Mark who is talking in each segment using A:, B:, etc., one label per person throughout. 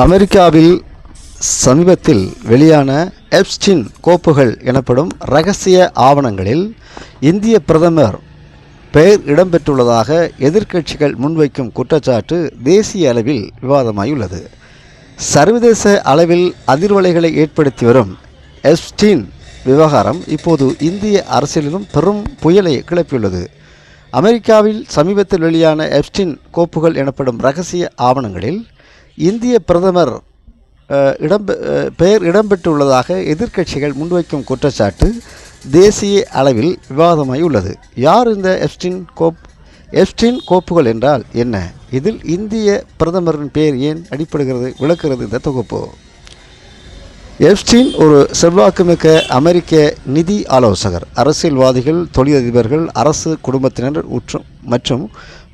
A: அமெரிக்காவில் சமீபத்தில் வெளியான எப்ஸ்டீன் கோப்புகள் எனப்படும் இரகசிய ஆவணங்களில் இந்திய பிரதமர் பெயர் இடம்பெற்றுள்ளதாக எதிர்க்கட்சிகள் முன்வைக்கும் குற்றச்சாட்டு தேசிய அளவில் விவாதமாயுள்ளது. சர்வதேச அளவில் அதிர்வலைகளை ஏற்படுத்தி வரும் எப்ஸ்டீன் விவகாரம் இப்போது இந்திய அரசியலிலும் பெரும் புயலை கிளப்பியுள்ளது. அமெரிக்காவில் சமீபத்தில் வெளியான எப்ஸ்டீன் கோப்புகள் எனப்படும் இரகசிய ஆவணங்களில் இந்திய பிரதமர் பெயர் இடம்பெற்றுள்ளதாக எதிர்க்கட்சிகள் முன்வைக்கும் குற்றச்சாட்டு தேசிய அளவில் விவாதமாயுள்ளது. யார் இந்த எப்ஸ்டீன் கோப்புகள் என்றால் என்ன? இதில் இந்திய பிரதமரின் பெயர் ஏன் அடிப்படுகிறது விளக்குகிறது இந்த தொகுப்பு. எப்ஸ்டீன் ஒரு செல்வாக்குமிக்க அமெரிக்க நிதி ஆலோசகர். அரசியல்வாதிகள், தொழிலதிபர்கள், அரசு குடும்பத்தினர் மற்றும்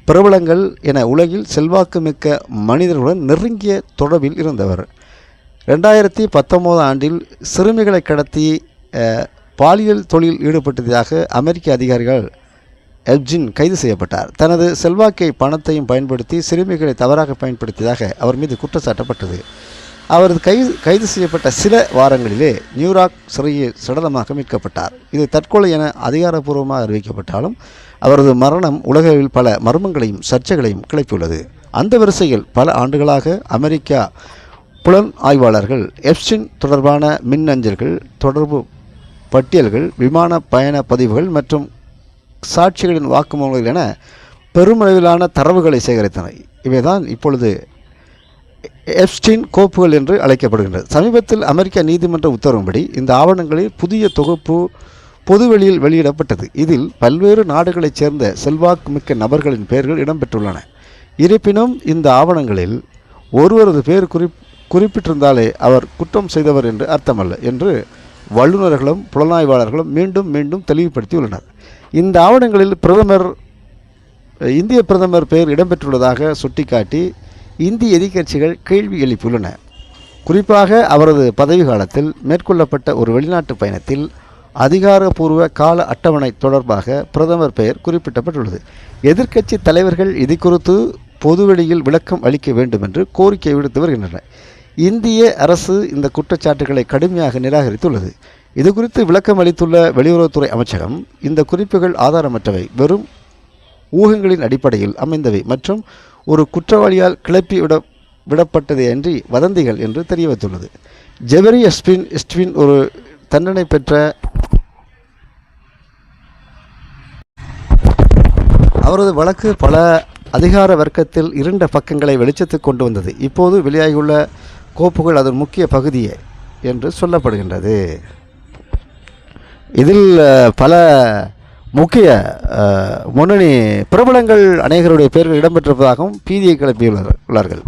A: பிரபலங்கள் என உலகில் செல்வாக்குமிக்க மனிதர்களுடன் நெருங்கிய தொடர்பில் இருந்தவர். 2019 ஆண்டில் சிறுமிகளை கடத்தி பாலியல் தொழில் ஈடுபட்டதாக அமெரிக்க அதிகாரிகள் எப்ஸ்டீன் கைது செய்யப்பட்டார். தனது செல்வாக்கை பணத்தையும் பயன்படுத்தி சிறுமிகளை தவறாக பயன்படுத்தியதாக அவர் மீது குற்றச்சாட்டப்பட்டது. அவரது கைது செய்யப்பட்ட சில வாரங்களிலே நியூயார்க் சிறையில் சடலமாக மீட்கப்பட்டார். இது தற்கொலை என அதிகாரப்பூர்வமாக அறிவிக்கப்பட்டாலும் அவரது மரணம் உலகில் பல மர்மங்களையும் சர்ச்சைகளையும் கிளப்பியுள்ளது. அந்த வரிசையில் பல ஆண்டுகளாக அமெரிக்கா புலன் ஆய்வாளர்கள் எப்ஸ்டீன் தொடர்பான மின்னஞ்சல்கள், தொடர்பு பட்டியல்கள், விமான பயண பதிவுகள் மற்றும் சாட்சிகளின் வாக்குமூலங்கள் என பெருமளவிலான தரவுகளை சேகரித்தனர். இவைதான் இப்பொழுது எப்ஸ்டீன் கோப்புகள் என்று அழைக்கப்படுகின்றது. சமீபத்தில் அமெரிக்க நீதிமன்ற உத்தரவுப்படி இந்த ஆவணங்களில் புதிய தொகுப்பு பொதுவெளியில் வெளியிடப்பட்டது. இதில் பல்வேறு நாடுகளைச் சேர்ந்த செல்வாக்குமிக்க நபர்களின் பெயர்கள் இடம்பெற்றுள்ளன. இருப்பினும் இந்த ஆவணங்களில் ஒருவரது பெயர் குறிப்பிட்டிருந்தாலே அவர் குற்றம் செய்தவர் என்று அர்த்தமல்ல என்று வல்லுநர்களும் புலனாய்வாளர்களும் மீண்டும் மீண்டும் தெளிவுபடுத்தியுள்ளனர். இந்த ஆவணங்களில் இந்திய பிரதமர் பெயர் இடம்பெற்றுள்ளதாக சுட்டிக்காட்டி இந்திய எதிர்க்கட்சிகள் கேள்வி எழுப்பியுள்ளன. குறிப்பாக அவரது பதவி காலத்தில் மேற்கொள்ளப்பட்ட ஒரு வெளிநாட்டு பயணத்தில் அதிகாரப்பூர்வ கால அட்டவணை தொடர்பாக பிரதமர் பெயர் குறிப்பிடப்பட்டுள்ளது. எதிர்க்கட்சி தலைவர்கள் இது குறித்து பொதுவெளியில் விளக்கம் அளிக்க வேண்டும் என்று கோரிக்கை விடுத்து வருகின்றனர். இந்திய அரசு இந்த குற்றச்சாட்டுகளை கடுமையாக நிராகரித்துள்ளது. இது குறித்து விளக்கம் அளித்துள்ள வெளியுறவுத்துறை அமைச்சகம், இந்த குறிப்புகள் ஆதாரமற்றவை, வெறும் ஊகங்களின் அடிப்படையில் அமைந்தவை மற்றும் ஒரு குற்றவாளியால் கிளப்பி விடப்பட்டதே அன்றி வதந்திகள் என்று தெரியவந்துள்ளது. ஜெஃபரி எப்ஸ்டீன் ஒரு தண்டனை பெற்ற அவரது வழக்கு பல அதிகார வர்க்கத்தில் இருண்ட பக்கங்களை வெளிச்சத்துக்கு கொண்டு வந்தது. இப்போது வெளியாகியுள்ள கோப்புகள் அதன் முக்கிய பகுதியே என்று சொல்லப்படுகின்றது. இதில் பல முக்கிய முன்னணி பிரபலங்கள் அநேகருடைய பெயர்கள் இடம்பெற்றிருப்பதாகவும் பீதியை கிளப்பியுள்ளார்கள்.